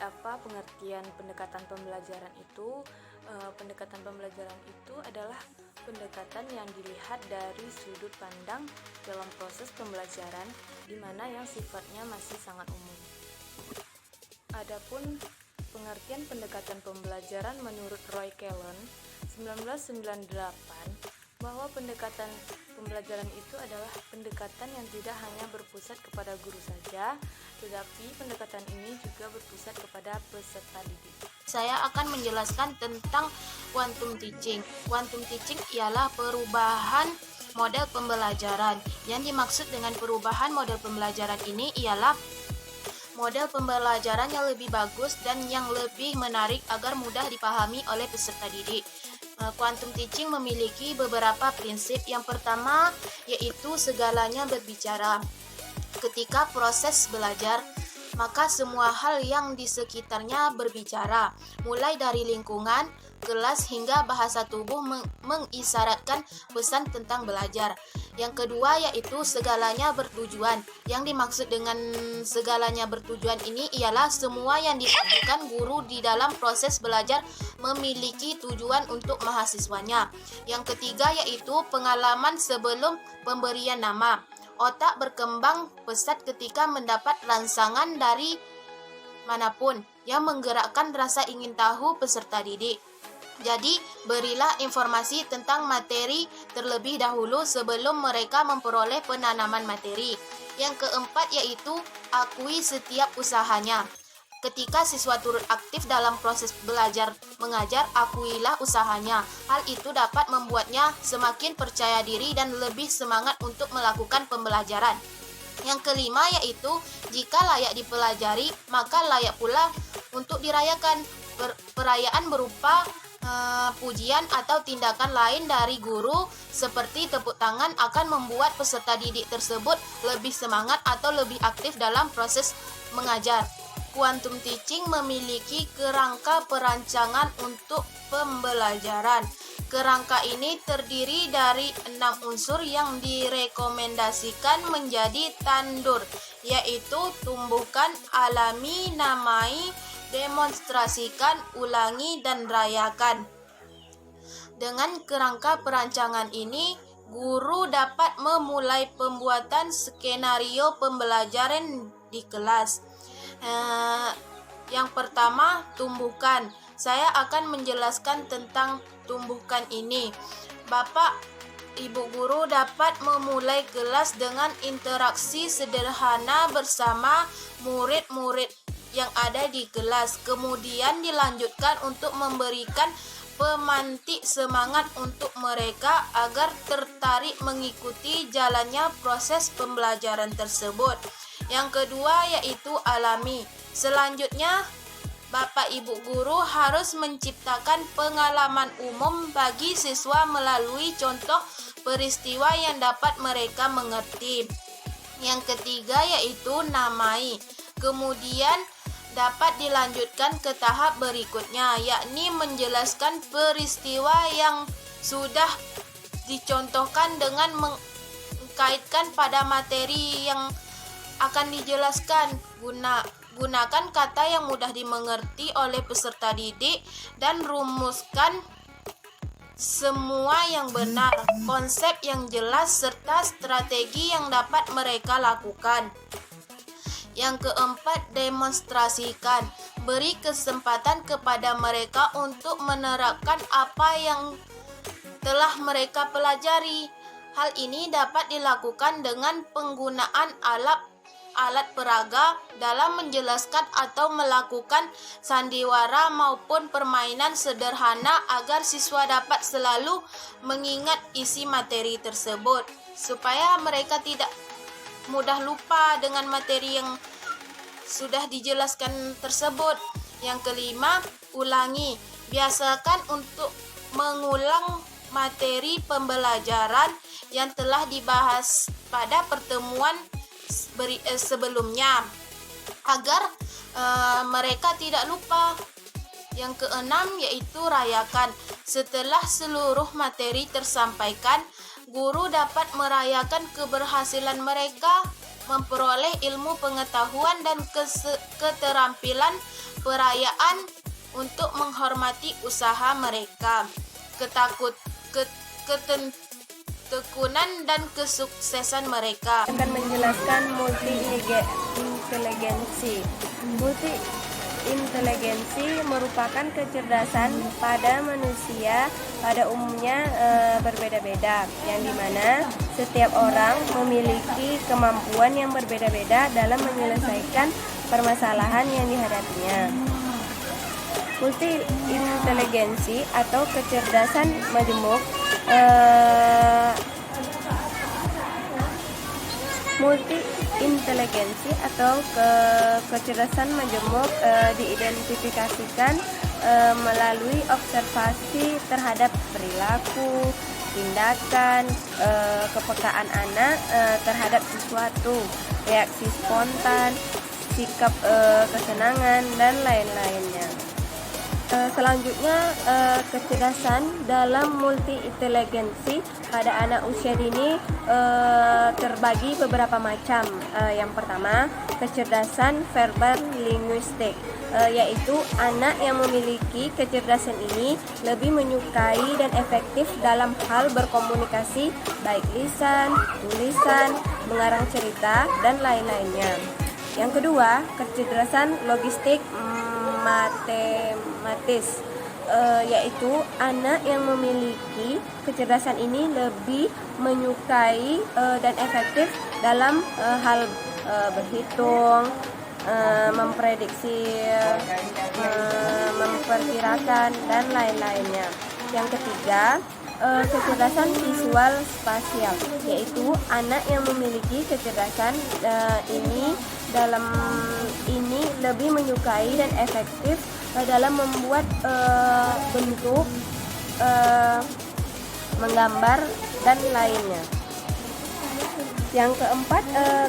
apa pengertian pendekatan pembelajaran itu? Pendekatan pembelajaran itu adalah pendekatan yang dilihat dari sudut pandang dalam proses pembelajaran, di mana yang sifatnya masih sangat umum. Adapun pengertian pendekatan pembelajaran menurut Roy Callen 1998, bahwa pendekatan pembelajaran itu adalah pendekatan yang tidak hanya berpusat kepada guru saja, tetapi pendekatan ini juga berpusat kepada peserta didik. Saya akan menjelaskan tentang quantum teaching. Quantum teaching ialah perubahan model pembelajaran. Yang dimaksud dengan perubahan model pembelajaran ini ialah model pembelajaran yang lebih bagus dan yang lebih menarik agar mudah dipahami oleh peserta didik. Quantum teaching memiliki beberapa prinsip. Yang pertama yaitu segalanya berbicara. Ketika proses belajar, maka semua hal yang di sekitarnya berbicara, mulai dari lingkungan, kelas hingga bahasa tubuh mengisyaratkan pesan tentang belajar. Yang kedua yaitu segalanya bertujuan. Yang dimaksud dengan segalanya bertujuan ini ialah semua yang dilakukan guru di dalam proses belajar memiliki tujuan untuk mahasiswanya. Yang ketiga yaitu pengalaman sebelum pemberian nama. Otak berkembang pesat ketika mendapat rangsangan dari manapun yang menggerakkan rasa ingin tahu peserta didik. Jadi, berilah informasi tentang materi terlebih dahulu sebelum mereka memperoleh penanaman materi. Yang keempat yaitu akui setiap usahanya. Ketika siswa turut aktif dalam proses belajar mengajar, akuilah usahanya. Hal itu dapat membuatnya semakin percaya diri dan lebih semangat untuk melakukan pembelajaran. Yang kelima yaitu jika layak dipelajari, maka layak pula untuk dirayakan. Perayaan berupa pujian atau tindakan lain dari guru seperti tepuk tangan akan membuat peserta didik tersebut lebih semangat atau lebih aktif dalam proses mengajar. Quantum teaching memiliki kerangka perancangan untuk pembelajaran. Kerangka ini terdiri dari 6 unsur yang direkomendasikan menjadi tandur, yaitu tumbuhkan, alami, namai, demonstrasikan, ulangi, dan rayakan. Dengan kerangka perancangan ini, guru dapat memulai pembuatan skenario pembelajaran di kelas. Yang pertama, tumbuhkan. Saya akan menjelaskan tentang tumbuhkan ini. Bapak, Ibu guru dapat memulai kelas dengan interaksi sederhana bersama murid-murid yang ada di kelas. Kemudian dilanjutkan untuk memberikan pemantik semangat untuk mereka agar tertarik mengikuti jalannya proses pembelajaran tersebut. Yang kedua yaitu alami. Selanjutnya, Bapak Ibu guru harus menciptakan pengalaman umum bagi siswa melalui contoh peristiwa yang dapat mereka mengerti. Yang ketiga yaitu namai. Kemudian dapat dilanjutkan ke tahap berikutnya, yakni menjelaskan peristiwa yang sudah dicontohkan dengan mengkaitkan pada materi yang akan dijelaskan. Gunakan kata yang mudah dimengerti oleh peserta didik dan rumuskan semua yang benar, konsep yang jelas, serta strategi yang dapat mereka lakukan. Yang keempat, demonstrasikan. Beri kesempatan kepada mereka untuk menerapkan apa yang telah mereka pelajari. Hal ini dapat dilakukan dengan penggunaan alat peraga dalam menjelaskan atau melakukan sandiwara maupun permainan sederhana agar siswa dapat selalu mengingat isi materi tersebut, supaya mereka tidak mudah lupa dengan materi yang sudah dijelaskan tersebut. Yang kelima, ulangi. Biasakan untuk mengulang materi pembelajaran yang telah dibahas pada pertemuan sebelumnya agar mereka tidak lupa. Yang keenam yaitu rayakan. Setelah seluruh materi tersampaikan, guru dapat merayakan keberhasilan mereka memperoleh ilmu pengetahuan dan keterampilan perayaan untuk menghormati usaha mereka, ketekunan dan kesuksesan mereka. Akan menjelaskan multi-inteligensi. Multi-inteligensi merupakan kecerdasan pada manusia pada umumnya berbeda-beda, yang dimana setiap orang memiliki kemampuan yang berbeda-beda dalam menyelesaikan permasalahan yang dihadapinya. Multi-inteligensi atau kecerdasan majemuk multi-inteligensi atau kecerdasan majemuk diidentifikasikan melalui observasi terhadap perilaku, tindakan, kepekaan anak terhadap sesuatu, reaksi spontan, sikap kesenangan, dan lain-lainnya. Selanjutnya, kecerdasan dalam multi-inteligensi pada anak usia dini terbagi beberapa macam. Yang pertama, kecerdasan verbal linguistik, yaitu anak yang memiliki kecerdasan ini lebih menyukai dan efektif dalam hal berkomunikasi, baik lisan, tulisan, mengarang cerita, dan lain-lainnya. Yang kedua, kecerdasan logistik matematis, yaitu anak yang memiliki kecerdasan ini lebih menyukai dan efektif dalam hal berhitung, memprediksi, memperkirakan, dan lain-lainnya. Yang ketiga, kecerdasan visual spasial, yaitu anak yang memiliki kecerdasan ini lebih menyukai dan efektif dalam membuat bentuk, menggambar, dan lainnya. Yang keempat,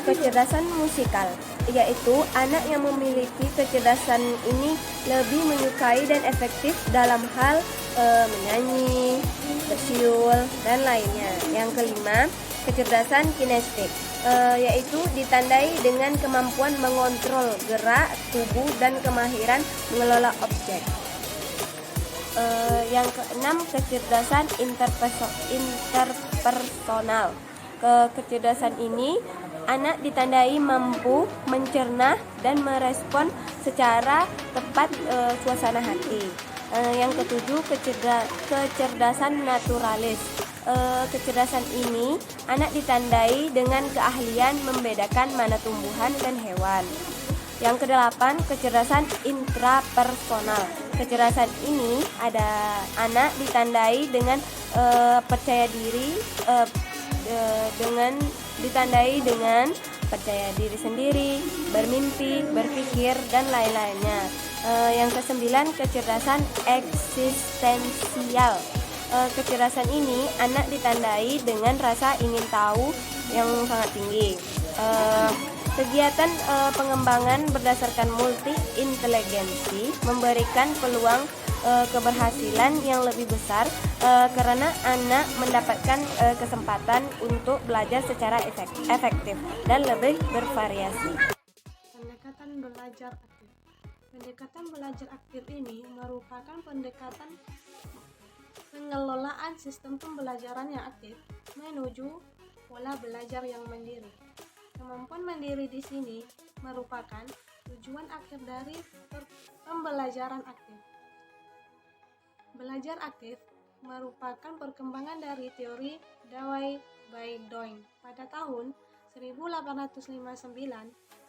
kecerdasan musikal, yaitu anak yang memiliki kecerdasan ini lebih menyukai dan efektif dalam hal menyanyi, bersiul, dan lainnya. Yang kelima, kecerdasan kinestik, yaitu ditandai dengan kemampuan mengontrol gerak tubuh dan kemahiran mengelola objek. Yang keenam, kecerdasan interpersonal. Kecerdasan ini anak ditandai mampu mencerna dan merespon secara tepat suasana hati. Yang ketujuh, kecerdasan naturalis. Kecerdasan ini anak ditandai dengan keahlian membedakan mana tumbuhan dan hewan. Yang kedelapan, kecerdasan intrapersonal. Kecerdasan ini anak ditandai dengan percaya diri sendiri, bermimpi, berpikir, dan lain-lainnya. Yang kesembilan, kecerdasan eksistensial. Kecerdasan ini anak ditandai dengan rasa ingin tahu yang sangat tinggi. Kegiatan pengembangan berdasarkan multi-inteligensi memberikan peluang keberhasilan yang lebih besar karena anak mendapatkan kesempatan untuk belajar secara efektif dan lebih bervariasi. Pendekatan belajar aktif. Pendekatan belajar aktif ini merupakan pendekatan pengelolaan sistem pembelajaran yang aktif menuju pola belajar yang mandiri. Kemampuan mandiri di sini merupakan tujuan akhir dari pembelajaran aktif. Belajar aktif merupakan perkembangan dari teori Dawei by Doing pada tahun 1859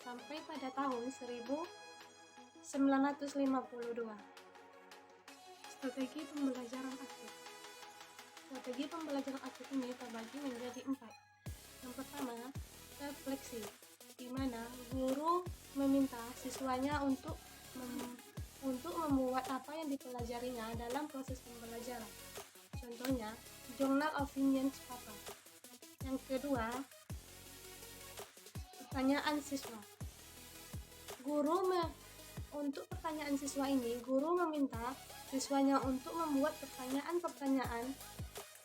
sampai pada tahun 1952. Strategi pembelajaran aktif. Strategi pembelajaran aktif ini terbagi menjadi 4. Yang pertama, refleksi, di mana guru meminta siswanya untuk membuat apa yang dipelajarinya dalam proses pembelajaran. Contohnya, Journal Opinions Paper. Yang kedua, pertanyaan siswa. Untuk pertanyaan siswa ini, guru meminta siswanya untuk membuat pertanyaan-pertanyaan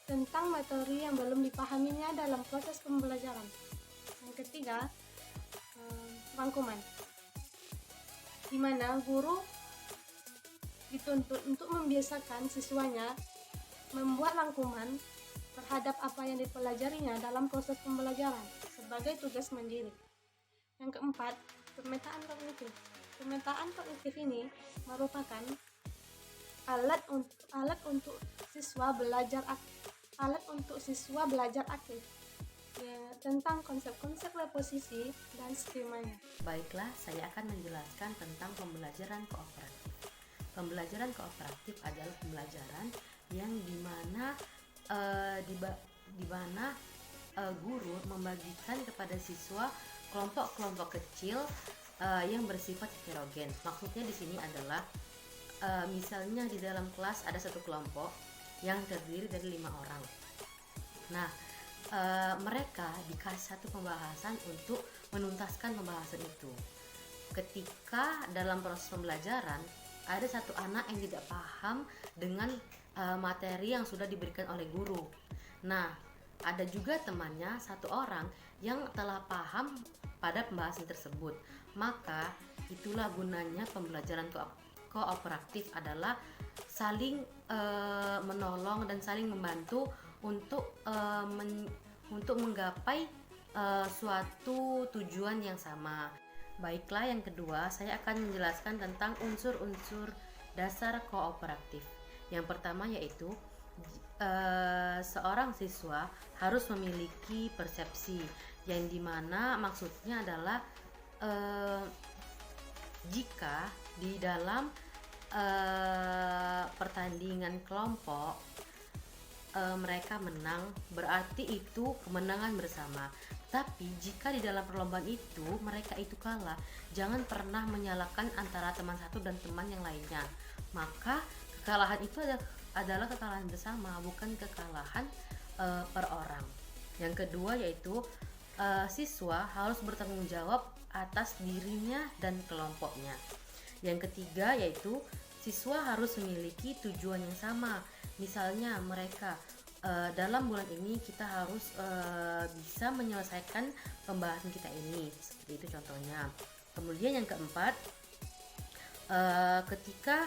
tentang materi yang belum dipahaminya dalam proses pembelajaran. Yang ketiga, rangkuman, di mana guru dituntut untuk membiasakan siswanya membuat rangkuman terhadap apa yang dipelajarinya dalam proses pembelajaran sebagai tugas mandiri. Yang keempat, pemetaan kognitif. Pemetaan kognitif ini merupakan alat untuk siswa belajar aktif ya, tentang konsep-konsep reposisi dan skemanya. Baiklah, saya akan menjelaskan tentang pembelajaran kooperatif. Pembelajaran kooperatif adalah pembelajaran yang dimana guru membagikan kepada siswa kelompok-kelompok kecil yang bersifat heterogen. Maksudnya di sini adalah misalnya di dalam kelas ada satu kelompok yang terdiri dari 5 orang. Nah, mereka dikasih satu pembahasan untuk menuntaskan pembahasan itu. Ketika dalam proses pembelajaran ada satu anak yang tidak paham dengan materi yang sudah diberikan oleh guru. Nah, ada juga temannya satu orang yang telah paham pada pembahasan tersebut. Maka itulah gunanya pembelajaran kooperatif adalah saling menolong dan saling membantu untuk menggapai suatu tujuan yang sama. Baiklah, yang kedua saya akan menjelaskan tentang unsur-unsur dasar kooperatif. Yang pertama yaitu seorang siswa harus memiliki persepsi, yang dimana maksudnya adalah jika di dalam pertandingan kelompok mereka menang, berarti itu kemenangan bersama. Tapi jika di dalam perlombaan itu mereka itu kalah, jangan pernah menyalahkan antara teman satu dan teman yang lainnya. Maka kekalahan itu adalah kekalahan bersama, bukan kekalahan per orang. Yang kedua yaitu siswa harus bertanggung jawab atas dirinya dan kelompoknya. Yang ketiga yaitu siswa harus memiliki tujuan yang sama. Misalnya mereka dalam bulan ini kita harus bisa menyelesaikan pembahasan kita ini, seperti itu contohnya. Kemudian yang keempat, ketika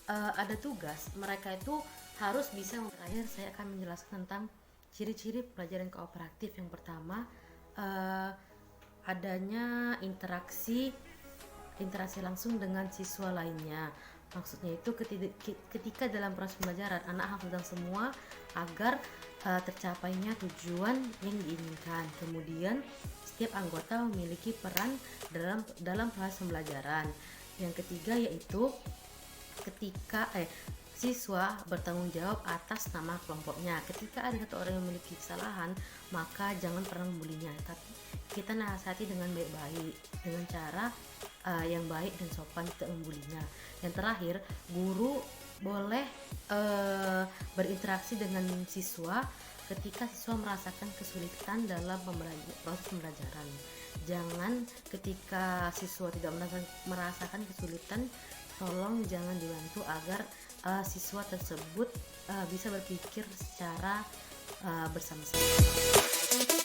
ada tugas, mereka itu harus bisa. Terakhir saya akan menjelaskan tentang ciri-ciri pelajaran kooperatif. Yang pertama, adanya interaksi langsung dengan siswa lainnya. Maksudnya itu ketika dalam proses pembelajaran anak harus sedang semua agar tercapainya tujuan yang diinginkan. Kemudian setiap anggota memiliki peran dalam proses pembelajaran. Yang ketiga yaitu ketika siswa bertanggung jawab atas nama kelompoknya. Ketika ada satu orang yang memiliki kesalahan, maka jangan pernah membulinya, tapi kita nasihati dengan baik-baik, dengan cara yang baik dan sopan, tidak membulinya. Yang terakhir, guru boleh berinteraksi dengan siswa ketika siswa merasakan kesulitan dalam proses pembelajaran. Jangan ketika siswa tidak merasakan kesulitan, tolong jangan dibantu agar siswa tersebut bisa berpikir secara bersama-sama.